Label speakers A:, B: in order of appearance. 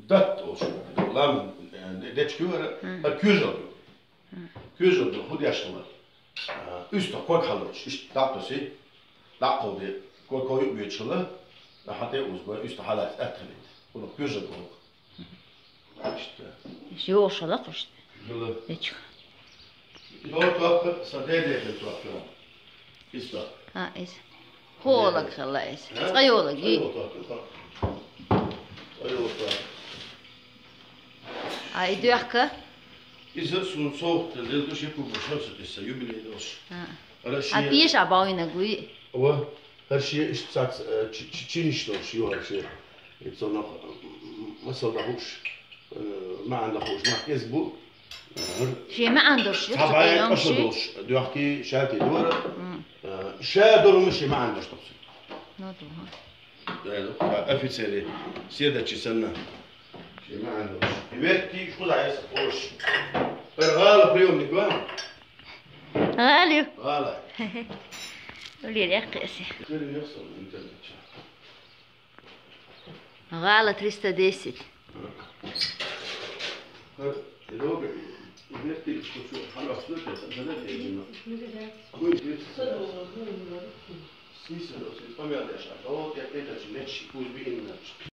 A: dött olsun. Lan det skura kuzol. Kuzol hur yaşlılar. Üstte koy kalır. İşte daptosi. Dapto de koy büyütçüler. Hatta uzman üstte halat etkilit. Bunu kuzol koy. İşte.
B: Yok şalak işte. Hiç.
A: Doğru sadece tuhaf. İşte.
B: Ha is. Kola kala is. Skayola gi. Ay duyakka.
A: İzle sun soğuk dedi de şey kurmuş nasıl jubileyi olsun.
B: Ha bir şey bağına guy.
A: Aber her şey ist sagt Çin işte şu her şey. Jetzt so noch was soll da hoş. ما عنده خوش ما يزبو
B: شيء ما عنده شيء
A: طبعا قصدوش دوحكي شاتي دور شادر مشي ما عندوش تقصد
B: نادو
A: ها افيسيري سيادتي سنه شيء ما عندوش يبكي شو عايز خوش الغالب اليوم نقول
B: غالي
A: غالي
B: ولي رقصي
A: غير يوصل الانترنت
B: غالي 310
A: Добре, вместе що хорошо, це не Смисъл, пам'ятаєш, а то я те, че не ще